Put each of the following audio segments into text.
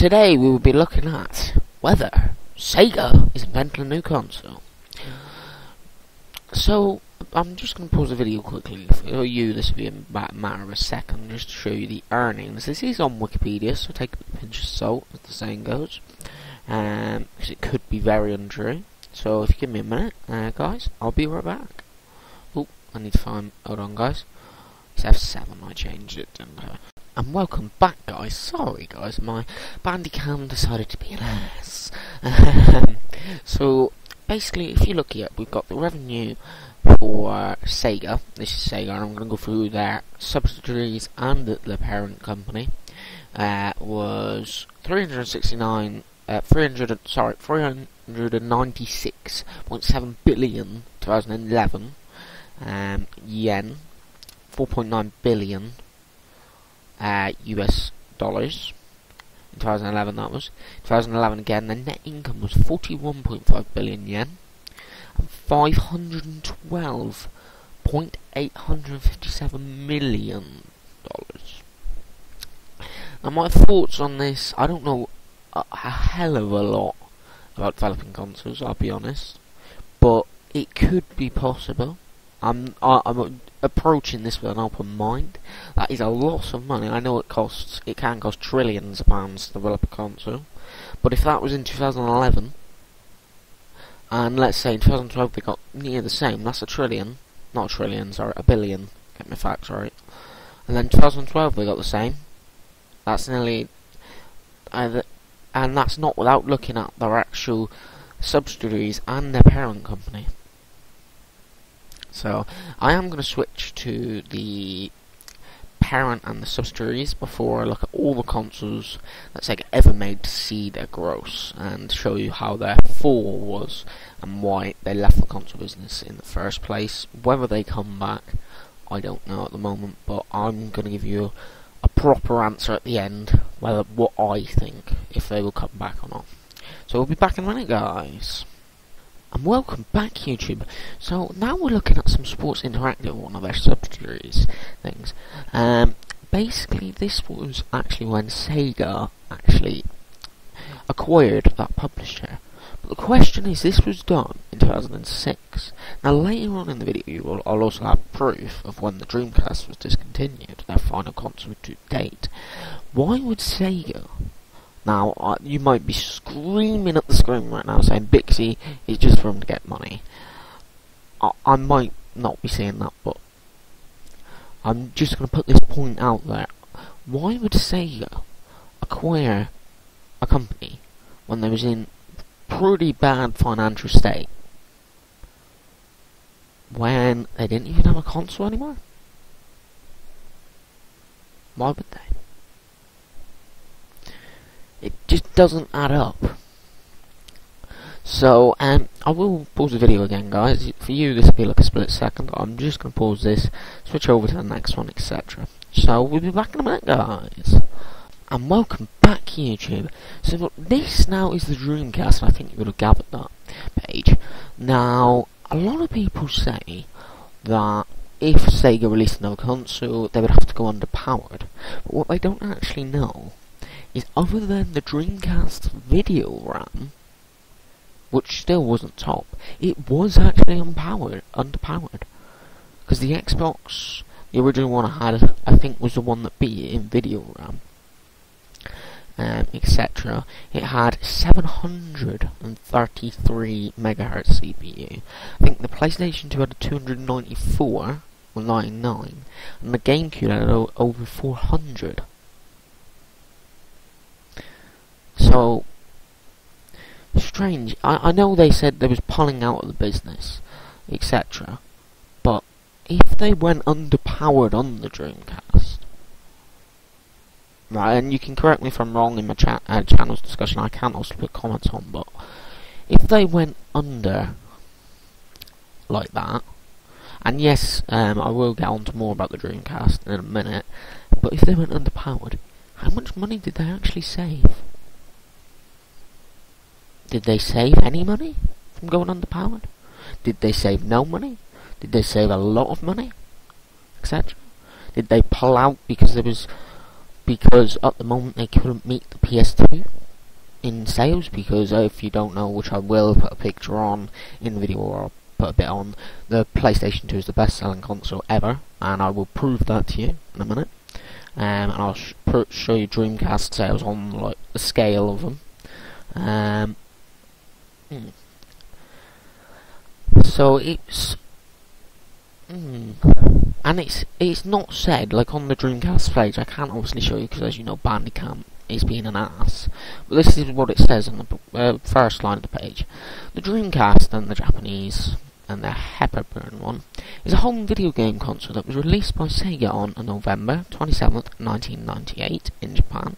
today we will be looking at whether Sega is inventing a new console. So, I'm just going to pause the video quickly. For you, this will be a matter of a second, just to show you the earnings. This is on Wikipedia, so take it with a pinch of salt, as the saying goes. Because it could be very untrue. So, if you give me a minute, guys, I'll be right back. Oh, I need to find... Hold on, guys. It's F7, I changed it, didn't I? And welcome back, guys. Sorry, guys, my Bandicam decided to be an ass. So, basically, if you look here, we've got the revenue for Sega. This is Sega, and I'm going to go through their subsidiaries and the parent company. Was 396.7 billion 2011 yen, 4.9 billion US dollars in 2011. That was 2011 again. The net income was 41.5 billion yen and 512.857 million dollars. Now, my thoughts on this, I don't know a hell of a lot about developing consoles, I'll be honest, but it could be possible. I'm approaching this with an open mind. That is a lot of money. I know it can cost trillions of pounds to develop a console, but if that was in 2011, and let's say in 2012 they got near the same, that's a billion, get my facts right, and then 2012 they got the same, that's nearly, and that's not without looking at their actual subsidiaries and their parent company. So, I am going to switch to the parent and the subsidiaries before I look at all the consoles that Sega ever made to see their gross and show you how their fall was and why they left the console business in the first place. Whether they come back, I don't know at the moment, but I'm going to give you a proper answer at the end, whether what I think, if they will come back or not. So we'll be back in a minute, guys. And welcome back, YouTube. So now we're looking at some Sports Interactive, one of their subsidiaries things. Basically, this was actually when Sega actually acquired that publisher. But the question is, this was done in 2006. Now later on in the video, I'll also have proof of when the Dreamcast was discontinued, their final console to date. Why would Sega... Now, you might be screaming at the screen right now saying Bixie is just for him to get money. I might not be saying that, but I'm just going to put this point out there. Why would Sega acquire a company when they was in pretty bad financial state? When they didn't even have a console anymore? Why would they? It just doesn't add up. So, I will pause the video again, guys. For you, this will be like a split second. I'm just going to pause this, switch over to the next one, etc. So, we'll be back in a minute, guys. And welcome back, YouTube. So, this now is the Dreamcast, and I think you would have gathered that page. Now, a lot of people say that if Sega released another console, they would have to go underpowered. But what they don't actually know is, other than the Dreamcast video RAM, which still wasn't top, it was actually underpowered. Because the Xbox, the original one I had, I think was the one that beat it in video RAM, etc. It had 733 megahertz CPU. I think the PlayStation 2 had a 294, or 99, and the GameCube had over 400. So, strange. I know they said they was pulling out of the business, etc. But if they went underpowered on the Dreamcast, right, and you can correct me if I'm wrong in my channel's discussion, I can also put comments on, but if they went under like that, and yes, I will get on to more about the Dreamcast in a minute, but if they went underpowered, how much money did they actually save? Did they save any money from going underpowered? Did they save no money? Did they save a lot of money? Etc. Did they pull out because because at the moment they couldn't meet the PS2 in sales, because if you don't know, which I will put a picture on in the video, or I'll put a bit on, the PlayStation 2 is the best selling console ever, and I will prove that to you in a minute. And I'll show you Dreamcast sales on like the scale of them. So it's and it's not said, like on the Dreamcast page. I can't obviously show you because, as you know, Bandicam is being an ass. But this is what it says on the first line of the page. The Dreamcast, and the Japanese and the Hepburn one, is a home video game console that was released by Sega on November 27th, 1998 in Japan,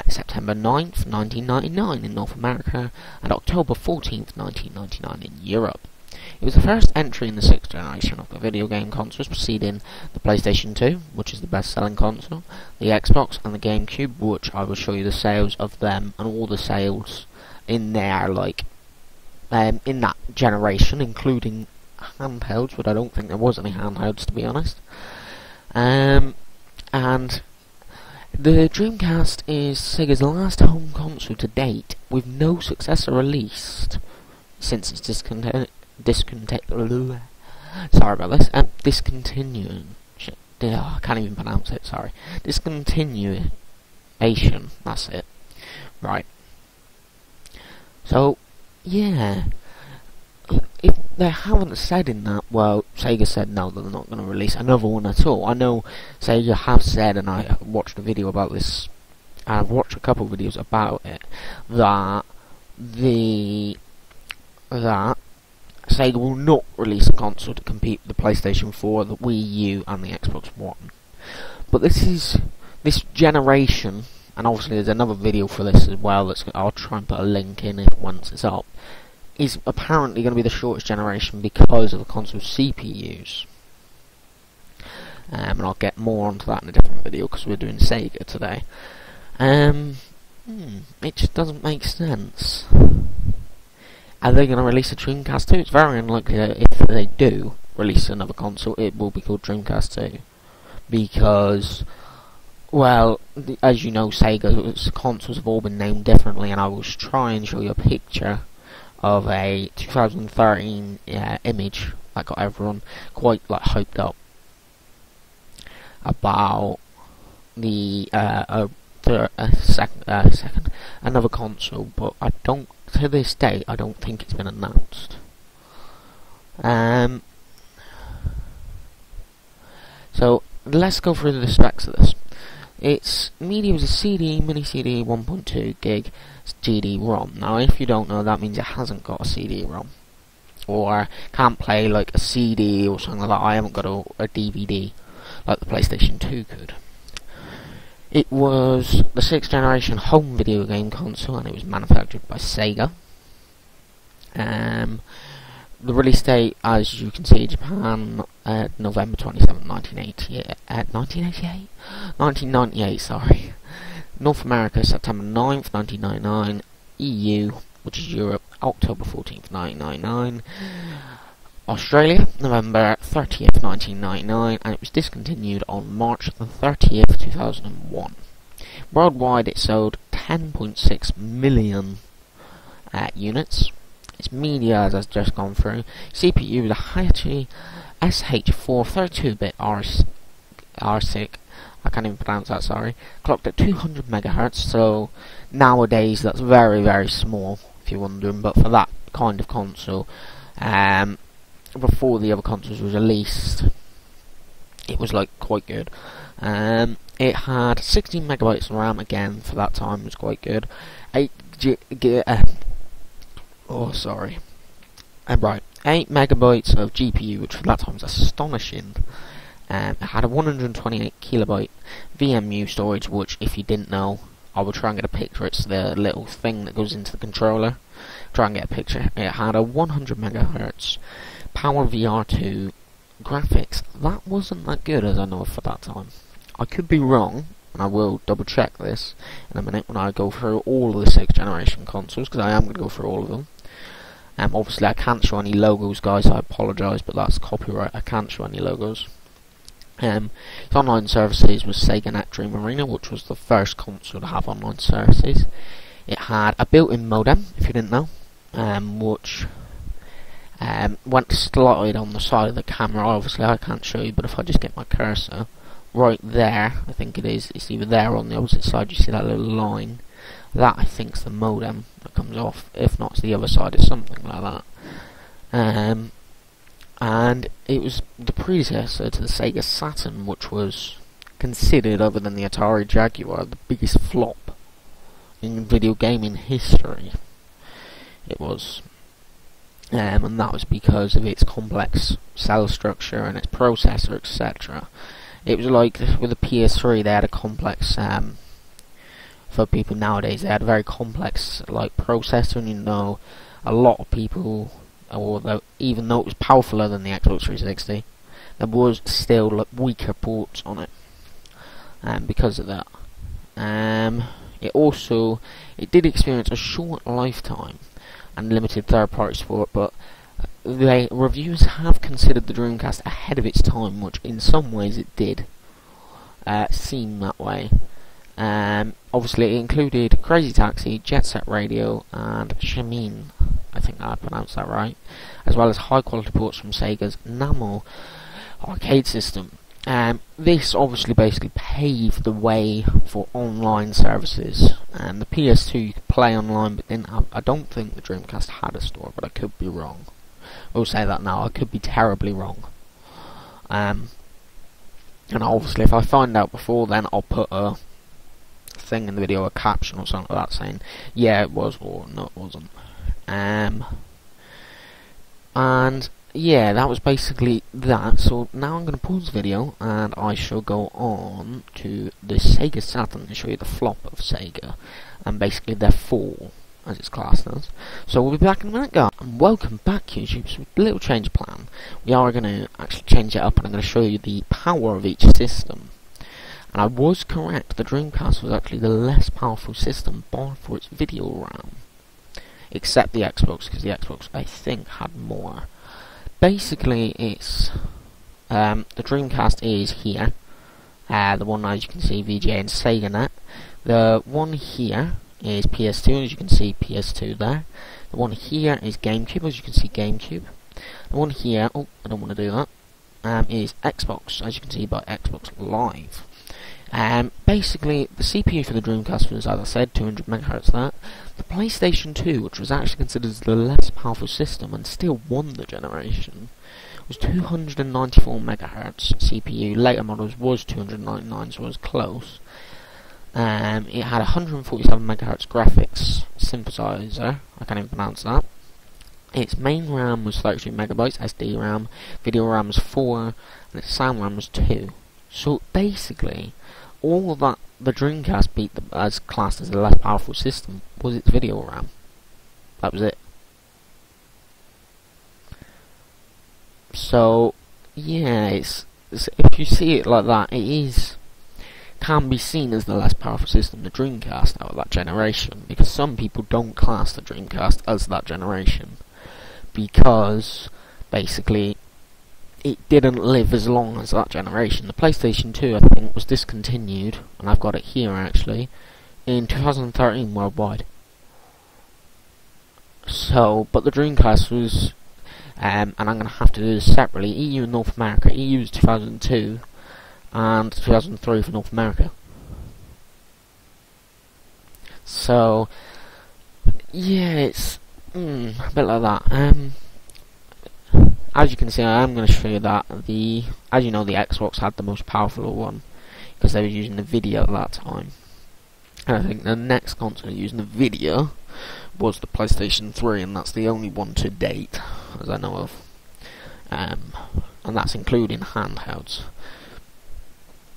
September 9th, 1999 in North America, and October 14th, 1999 in Europe. It was the first entry in the 6th generation of the video game consoles, preceding the PlayStation 2, which is the best-selling console, the Xbox, and the GameCube, which I will show you the sales of them and all the sales in there, like in that generation, including handhelds, but I don't think there was any handhelds, to be honest. And the Dreamcast is Sega's last home console to date, with no successor released since its discontinuing. Sorry about this. Discontinuing. Shit. I can't even pronounce it. Sorry. Discontinuation. That's it. Right. So, yeah. If they haven't said in that, well, Sega said no, they're not going to release another one at all. I know Sega have said, and I watched a video about this, and I've watched a couple of videos about it, that Sega will not release a console to compete with the PlayStation 4, the Wii U, and the Xbox One. But this generation, and obviously there's another video for this as well, I'll try and put a link in it once it's up, is apparently going to be the shortest generation because of the console's CPUs. And I'll get more onto that in a different video because we're doing Sega today. It just doesn't make sense. Are they going to release a Dreamcast 2? It's very unlikely that if they do release another console, it will be called Dreamcast 2. Because, well, as you know, Sega's consoles have all been named differently, and I will try and show you a picture of a 2013 image that got everyone quite hyped up about the another console, but I don't. To this day, I don't think it's been announced. So let's go through the specs of this. Its media was a CD, mini CD, 1.2 gig GD-ROM. Now, if you don't know, that means it hasn't got a CD-ROM, or can't play like a CD or something like that. I haven't got a DVD like the PlayStation 2 could. It was the 6th generation home video game console, and it was manufactured by Sega. The release date, as you can see, Japan, November 27, 1998, sorry. North America, September 9th, 1999. EU, which is Europe, October 14th, 1999. Australia, November 30th, 1999, and it was discontinued on March the 30th, 2001. Worldwide, it sold 10.6 million units. Its media, as I've just gone through, CPU was a Accualy SH4 32-bit RSIC, I can't even pronounce that, sorry, clocked at 200 MHz, so nowadays that's very, very small, if you're wondering, but for that kind of console, before the other consoles were released, it was quite good. It had 16 megabytes of RAM, again for that time was quite good. 8 megabytes of GPU, which for that time was astonishing. It had a 128 kilobyte VMU storage, which, if you didn't know, I will try and get a picture. It's the little thing that goes into the controller. Try and get a picture. It had a 100 megahertz Power VR2 graphics. That wasn't that good, as I know for that time. I could be wrong, and I will double check this in a minute when I go through all of the 6th generation consoles, because I am going to go through all of them. Obviously I can't show any logos, guys, I apologise, but that's copyright. I can't show any logos. Its online services was Sega Net Dream Arena, which was the first console to have online services. It had a built-in modem, if you didn't know, which went to slide on the side of the camera. Obviously I can't show you, but if I just get my cursor right there, I think it is, it's either there or on the opposite side, you see that little line. That I think's the modem that comes off. If not, it's the other side, it's something like that. And it was the predecessor to the Sega Saturn, which was considered, other than the Atari Jaguar, the biggest flop in video gaming history. It was, and that was because of its complex cell structure and its processor, etc. It was like with the PS3, they had a complex, for people nowadays, they had a very complex like processor, and you know, a lot of people, even though it was powerfuler than the Xbox 360, there was still like weaker ports on it, because of that. It did experience a short lifetime and limited third-party support, but reviewers have considered the Dreamcast ahead of its time, which in some ways it did seem that way. Obviously it included Crazy Taxi, Jet Set Radio, and Shamin, I think I pronounced that right, as well as high quality ports from Sega's Namo arcade system. This obviously basically paved the way for online services. The PS2 you could play online, but didn't have, I don't think the Dreamcast had a store, but I could be wrong. I will say that now, I could be terribly wrong. And obviously if I find out before then, I'll put a thing in the video, a caption or something like that saying, yeah it was, or no it wasn't. And yeah, that was basically that. So now I'm going to pause the video and I shall go on to the Sega Saturn and show you the flop of Sega and basically their fall, as it's classed as. So we'll be back in a minute, guys. And welcome back, YouTube. So with a little change of plan, we are going to actually change it up, and I'm going to show you the power of each system. And I was correct, the Dreamcast was actually the less powerful system, bar for its video RAM, except the Xbox, because the Xbox I think had more. Basically, it's the Dreamcast is here. The one, as you can see, VGA and Sega Net. The one here is PS2, as you can see, PS2 there. The one here is GameCube, as you can see, GameCube. The one here, oh, I don't want to do that, is Xbox, as you can see, by Xbox Live. Basically, the CPU for the Dreamcast was, as I said, 200 MHz there. The PlayStation 2, which was actually considered the less powerful system and still won the generation, was 294 MHz CPU. Later models was 299, so it was close. It had 147 MHz graphics synthesizer, I can't even pronounce that. Its main RAM was 32 MB, SD RAM, video RAM was 4, and its sound RAM was 2. So basically, all of that the Dreamcast beat as classed as the less powerful system was its video RAM. That was it. So yeah, it's if you see it like that, it can be seen as the less powerful system, the Dreamcast, out of that generation, because some people don't class the Dreamcast as that generation, because basically it didn't live as long as that generation. The PlayStation 2, I think, was discontinued, and I've got it here actually, in 2013 worldwide. So, but the Dreamcast was, and I'm going to have to do this separately, EU and North America. EU was 2002, and 2003 for North America. So, yeah, it's a bit like that. As you can see, I am going to show you that as you know, the Xbox had the most powerful one because they were using the video at that time. And I think the next console using the video was the PlayStation 3, and that's the only one to date, as I know of. And that's including handhelds.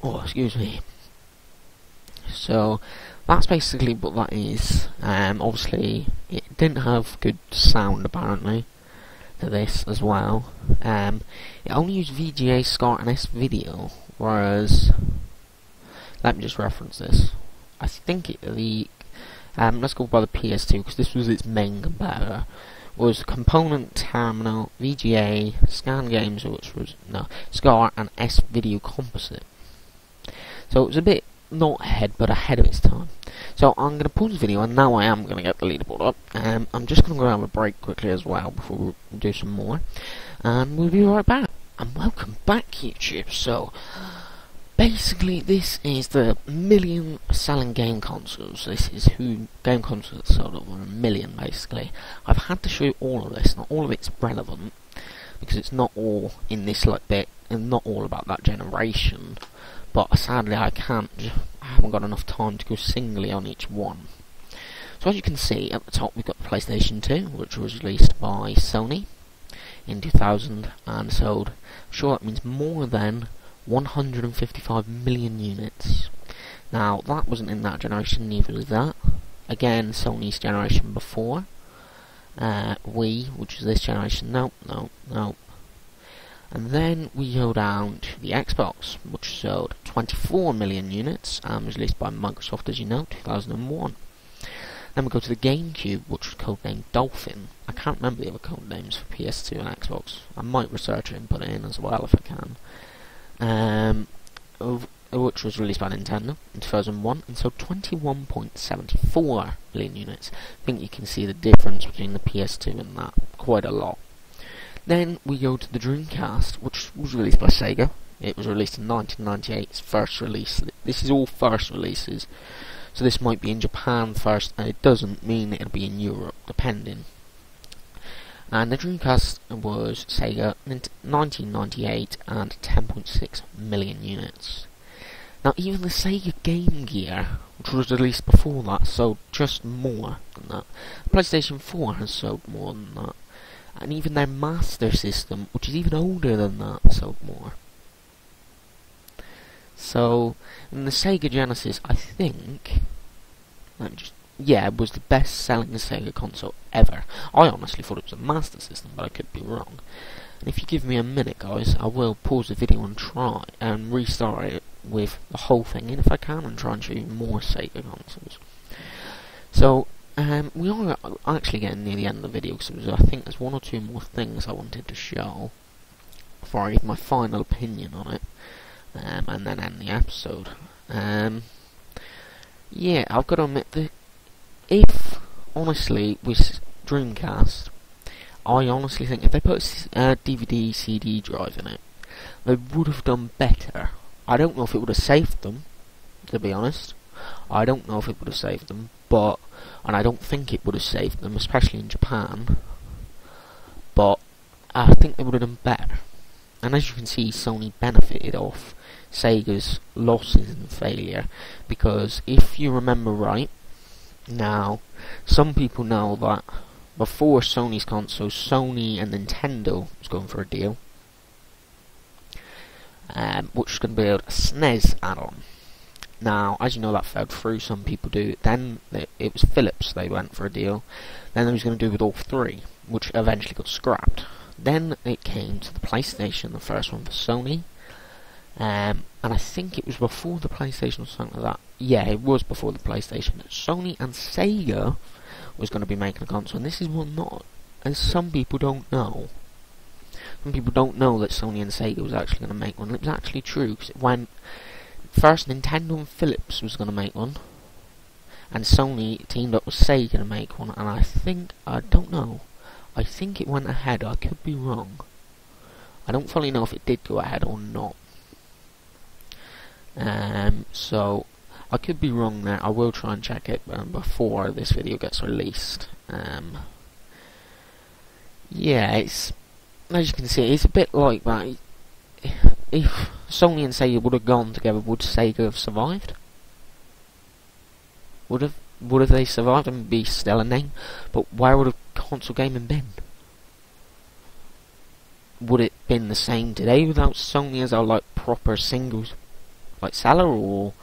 Oh, excuse me. So that's basically what that is. Obviously, it didn't have good sound apparently. To this as well. It only used VGA, SCART and S-Video, whereas, let me just reference this. I think let's go by the PS2, because this was its main competitor, was Component Terminal, VGA, Scan Games, which was SCAR, and S Video Composite. So it was a bit not ahead, but ahead of its time. So I'm going to pause the video, and now I am going to get the leaderboard up. I'm just going to go have a break quickly as well before we do some more, and we'll be right back. And welcome back, YouTube. So basically, this is the million selling game consoles. This is who game consoles that sold over 1 million, basically. I've had to show you all of this. Not all of it's relevant, because it's not all in this bit, and not all about that generation. But sadly, I haven't got enough time to go singly on each one. So as you can see, at the top we've got the PlayStation 2, which was released by Sony in 2000, and sold, I'm sure that means more than 155 million units. Now, that wasn't in that generation, neither was that. Again, Sony's generation before. Wii, which is this generation, nope. And then we go down to the Xbox, which sold 24 million units, and was released by Microsoft, as you know, 2001. Then we go to the GameCube, which was codenamed Dolphin. I can't remember the other code names for PS2 and Xbox. I might research it and put it in as well if I can. Which was released by Nintendo in 2001, and sold 21.74 million units. I think you can see the difference between the PS2 and that quite a lot. Then we go to the Dreamcast, which was released by Sega. It was released in 1998, its first release. This is all first releases, so this might be in Japan first, and it doesn't mean it'll be in Europe, depending. And the Dreamcast was Sega 1998 and 10.6 million units. Now, even the Sega Game Gear, which was released before that, sold just more than that. PlayStation 4 has sold more than that. And even their Master System, which is even older than that, sold more. So, in the Sega Genesis, I think, it was the best-selling Sega console ever. I honestly thought it was a Master System, but I could be wrong. And if you give me a minute, guys, I will pause the video and try and restart it with the whole thing in if I can, and try and show you more Sega consoles. So, we are actually getting near the end of the video, because I think there's one or two more things I wanted to show before I give my final opinion on it, and then end the episode. Yeah, I've got to admit that if, honestly, with Dreamcast, I honestly think if they put a DVD, CD drive in it, they would have done better. I don't know if it would have saved them, to be honest. I don't know if it would have saved them, and I don't think it would have saved them, especially in Japan, but I think they would have done better. And as you can see, Sony benefited off Sega's losses and failure, because if you remember right, now, some people know that before Sony's console, Sony and Nintendo was going for a deal, which was going to build a SNES add-on. Now, as you know, that fell through. Some people do. Then it was Philips they went for a deal. Then they was going to do with all three, which eventually got scrapped. Then it came to the PlayStation, the first one for Sony. And I think it was before the PlayStation or something like that. Yeah, it was before the PlayStation. Sony and Sega was going to be making a console, and this is what not, and some people don't know. Some people don't know that Sony and Sega was actually going to make one. It was actually true, because it went first Nintendo and Philips was going to make one, and Sony teamed up with Sega to make one, and I think it went ahead. I could be wrong. I don't fully know if it did go ahead or not. So I could be wrong there. I will try and check it before this video gets released. Yeah, it's, as you can see, it's a bit like that. If Sony and Sega would have gone together, would Sega have survived? Would have they survived and be still a name? But where would have console gaming been? Would it been the same today without Sony as our proper singles seller, or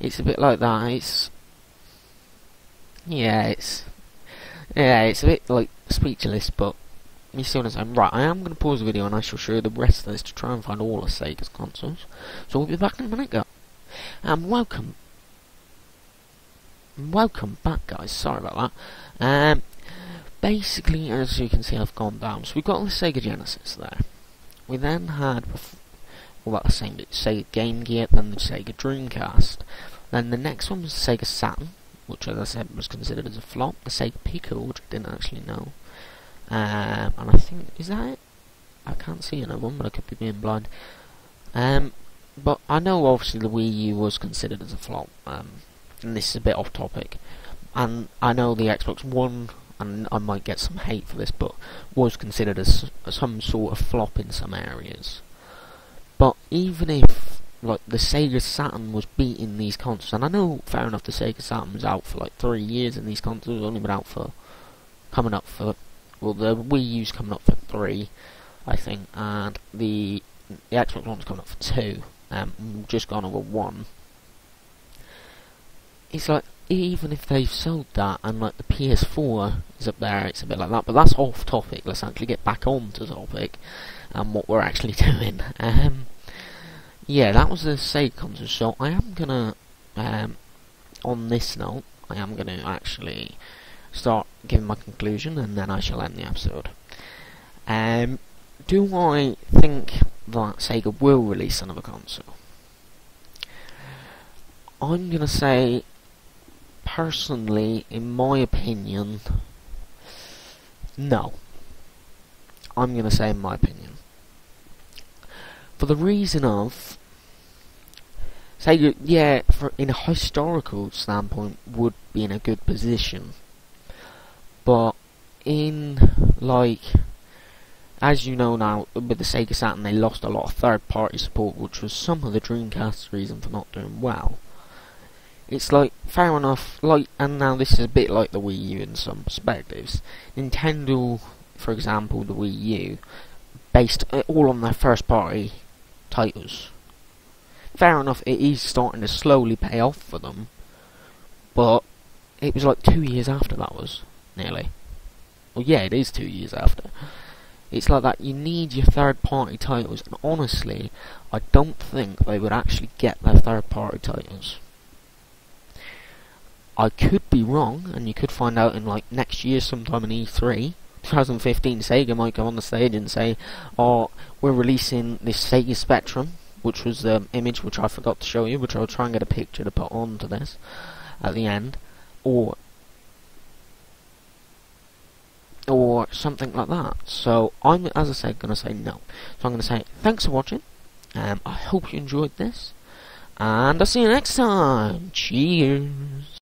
it's a bit like that. It's a bit speechless, but you see what I'm saying. Right, I am going to pause the video and I shall show you the rest of this to try and find all of Sega's consoles. So we'll be back in a minute, go. And welcome Welcome back, guys. Sorry about that. Basically, as you can see, I've gone down. So we've got the Sega Genesis there. We then had, well, about the same bit, Sega Game Gear, then the Sega Dreamcast. Then the next one was the Sega Saturn, which, as I said, was considered as a flop. The Sega Pico, which I didn't actually know. And I think, is that it? I can't see another one, but I could be being blind. But I know obviously the Wii U was considered as a flop. And this is a bit off topic. And I know the Xbox One, and I might get some hate for this, but was considered as some sort of flop in some areas. But even if like the Sega Saturn was beating these consoles, and I know fair enough the Sega Saturn was out for like 3 years, and these consoles only been out for well, the Wii U's coming up for 3, I think, and the Xbox One's coming up for 2, just gone over 1. It's like, even if they've sold that, and like the PS4 is up there, it's a bit like that, but that's off topic. Let's actually get back on to topic, and what we're actually doing. Yeah, that was the Sega console, so I am gonna, on this note, I am gonna actually start giving my conclusion, and then I shall end the episode. Do I think that Sega will release another console? I'm gonna say, personally, in my opinion, no. I'm gonna say in my opinion. For the reason of, Sega, yeah, in a historical standpoint, would be in a good position. But in, like, as you know now, with the Sega Saturn, they lost a lot of third-party support, which was some of the Dreamcast's reason for not doing well. It's like, fair enough, like, and now this is a bit like the Wii U in some perspectives. Nintendo, for example, the Wii U, based all on their first-party titles. Fair enough, it is starting to slowly pay off for them, but it was like 2 years after that was, nearly. Well, yeah, it is 2 years after. It's like that, you need your third-party titles, and honestly, I don't think they would actually get their third-party titles. I could be wrong, and you could find out in like next year sometime in E3, 2015, Sega might go on the stage and say, oh, we're releasing this Sega Spectrum, which was the image which I forgot to show you, which I'll try and get a picture to put onto this at the end, or something like that. So I'm, as I said, going to say no. So I'm going to say thanks for watching. I hope you enjoyed this, and I'll see you next time. Cheers.